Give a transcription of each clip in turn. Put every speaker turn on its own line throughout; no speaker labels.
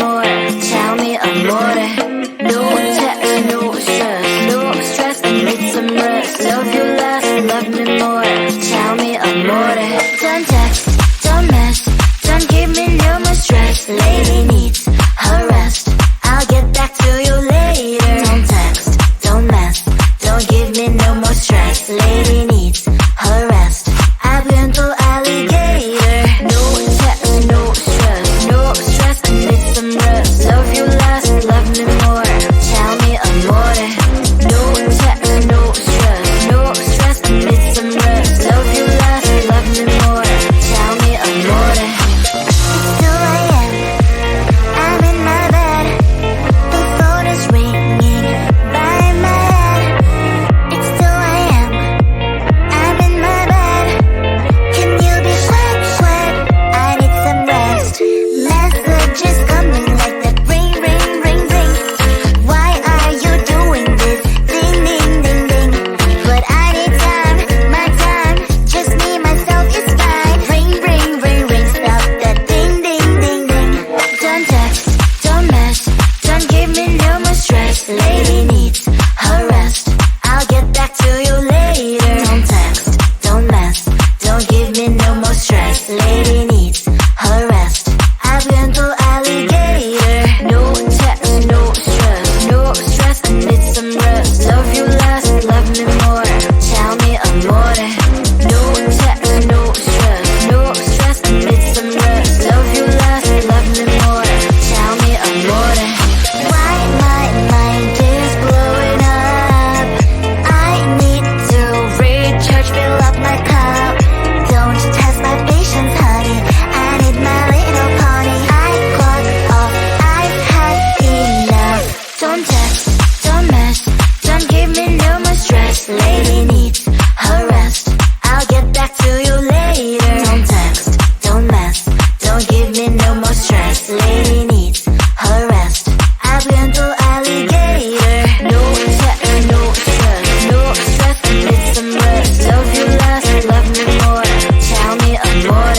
more. Tell me amore. No text, no stress, no stress. I need some rest. Love you less, love me more. Tell me amore. Don't text, don't mess, don't give me no more stress. Lady needs her rest. I'll get back to you later. Don't text, don't mess, don't give me no more stress. Lady needs her rest. I've been to alligator. No text, no stress, no stress. I need some rest. Love you less, love me more. Tell me amore. No text, no stress, no stress. I need some rest. Love you less, love me more. Tell me amore. It's 2 a.m. I'm in my bed. The phone is ringing by my head. It's 2 a.m. I'm in my bed. Can you be quiet? I need some rest. Messages coming like that. Ring, ring, ring, ring. Why are you doing this? Ding, ding, ding, ding. But I need time, my time. Just me, myself is fine. Ring, ring, ring, ring. Stop that ding, ding, ding, ding. Don't text, don't mess, don't give me no more stress. Lady needs her rest. I'll get back to you later. Don't text, don't mess, don't give me no more stress. Lady needs her rest. I've been to alligator. No text, no stress, no stress. I need some rest. Love you less, love me more. Tell me amore. No text, no stress, no stress. I need some rest. Love you less, love me more. Tell me amore. Why my mind is blowing up? I need to recharge, fill up my cup. Don't test my patience, honey. I need my little pony. I clock off, I've had enough. Don't text, don't mess, don't give me no more stress. Lady needs her rest. I'll get back to you later. Don't text, don't mess, don't give me no more stress. Lady needs her rest. I've been to alligator. No text, no stress, no stress. I need some rest. Love you less, love me more. Tell me amore.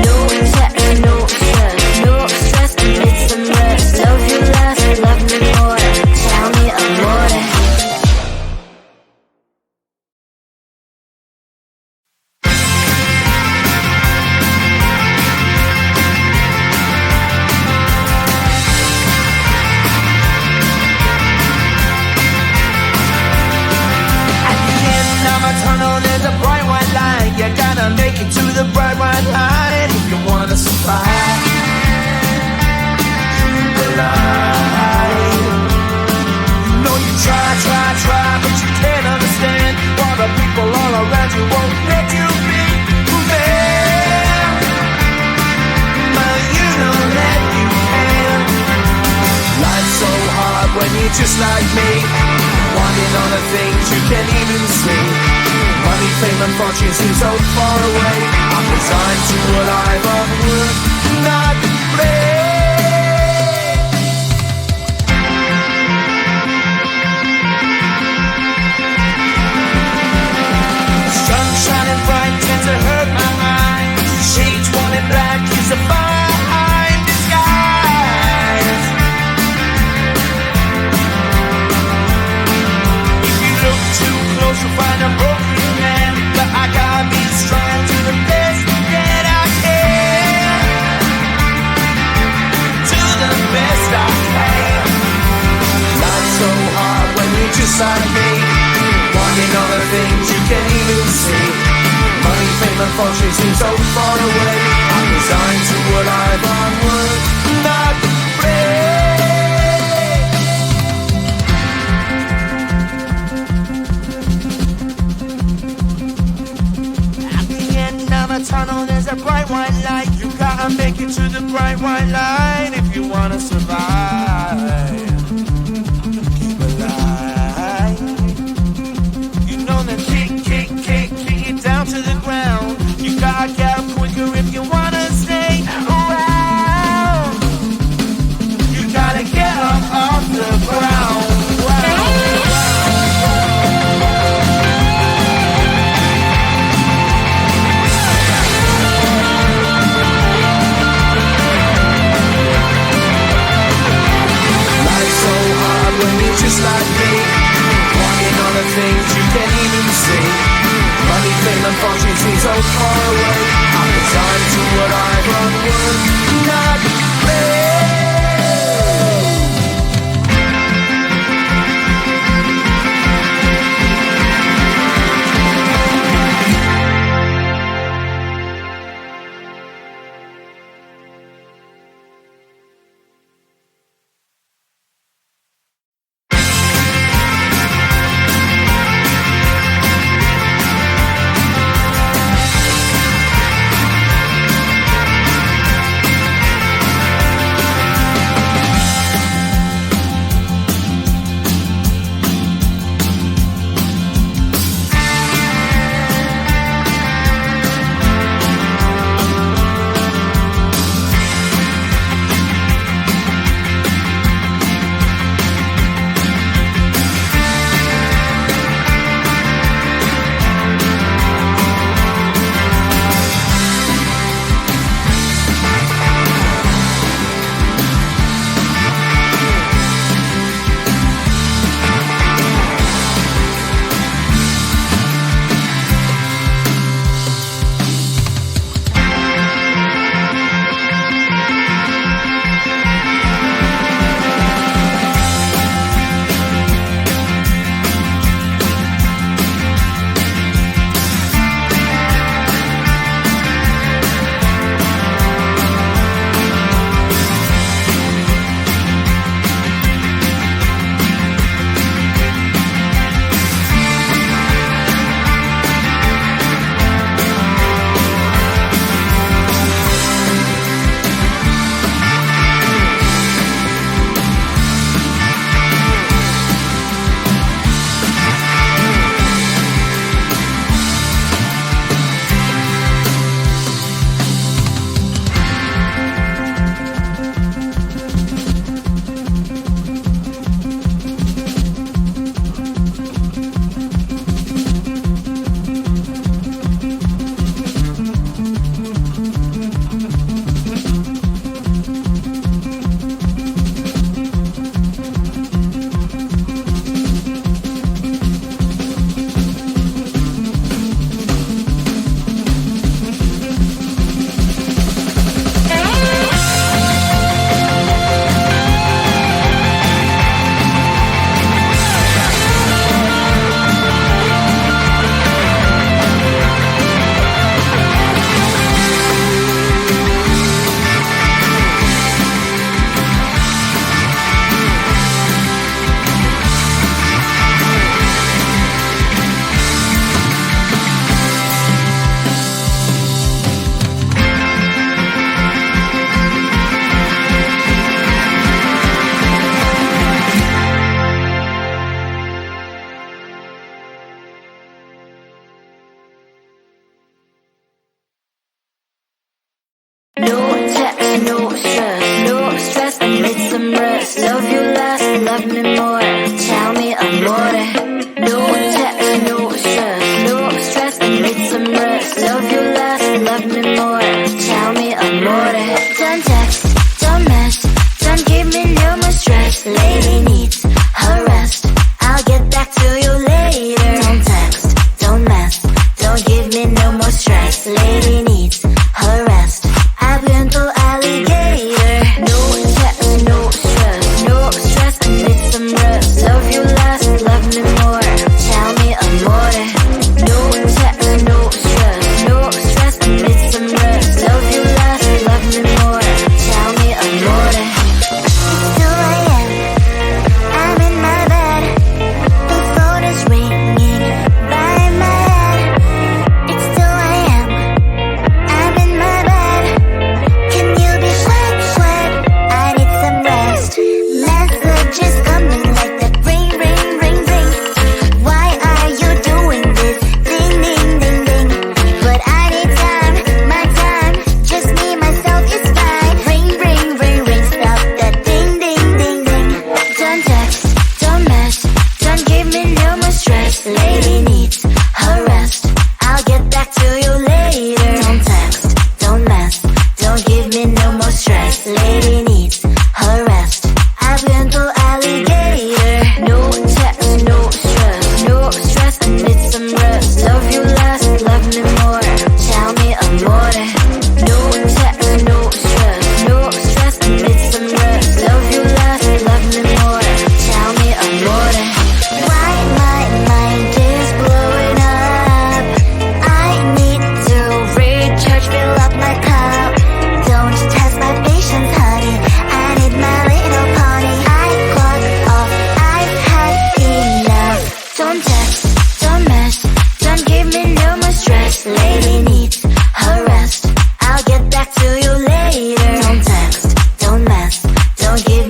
No text, no stress, no stress. I need some rest. Love you less, love me more. Tell me amore.
At the end of a tunnel, there's a bright white light. You gotta make it to the bright white light if you wanna survive. The light. You know you try, but you can't understand why the people all around you won't let you be who they are. But you know that you can. Life's so hard when you're just like me, wanting all the things you can't even see. Money, fame and fortune seem so far away. I'm resigned to a life of work, not play. Sun shining bright tends to hurt my mind. Shades worn in black is a fine disguise. If you look too close, you'll find a broken man. But I gotta be strong to the best that I can. To the best I can. Life's so hard when you're just like me, wanting all the things you can't even see. Money, fame and fortune seem so far away. I'm resigned to a life on work, not play. At the end of a tunnel, there's a bright white light. You gotta make it to the bright white light if you wanna survive. Keep alive. You know that kick it down to the ground. You gotta get up quicker if you wanna stay around. You gotta get up off the ground. you're just like me, wanting all the things you can't even see. Money, fame and fortune seem so far away. Half the time to what I've run would not be.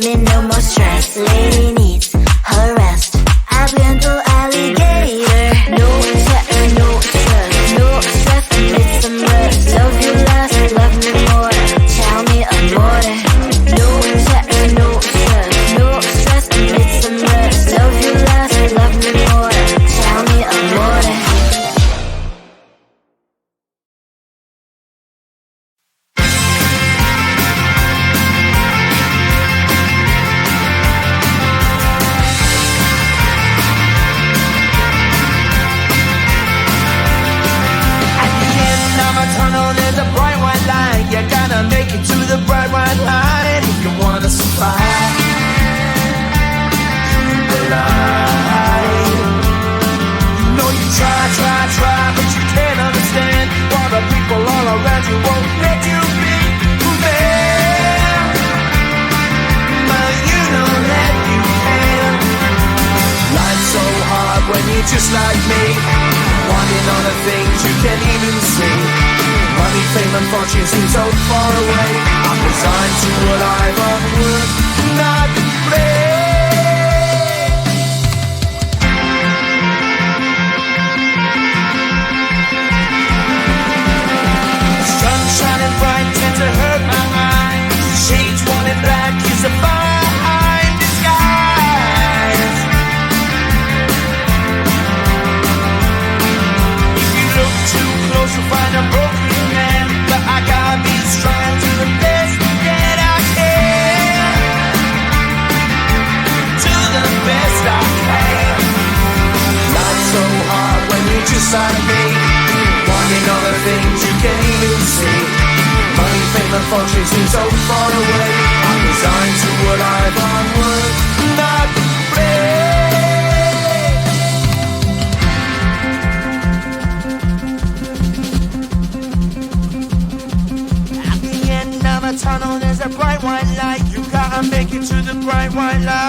me no more stress. Lady needs her rest. Abliento alligator. No text, no stress. No stress, I need some rest. Love you less, love me more. Tell me amore. No text, no stress. No stress, I need some rest. Love you less, love me more. Tell me amore.
You gotta make it to the bright white line if you wanna survive. The line. You know you try, but you can't understand why the people all around you won't let you be who they are. But you know that you can. Life's so hard when you're just like me, wanting all the things you can't even see. Money, fame and fortune seem so far away. I'm resigned to what I've unworked, not play. Sun shining bright tends to hurt my eyes. Shades worn in black is a fine disguise. If you look too close you'll find a broken. I gotta be strong to the best that I can. To the best I can. Life's so hard when you're just like me, wanting all the things you can't even see. Money, fame and fortune seem so far away. I'm resigned to what I've unworked, not play. Tunnel, there's a bright white light. You gotta make it to the bright white light.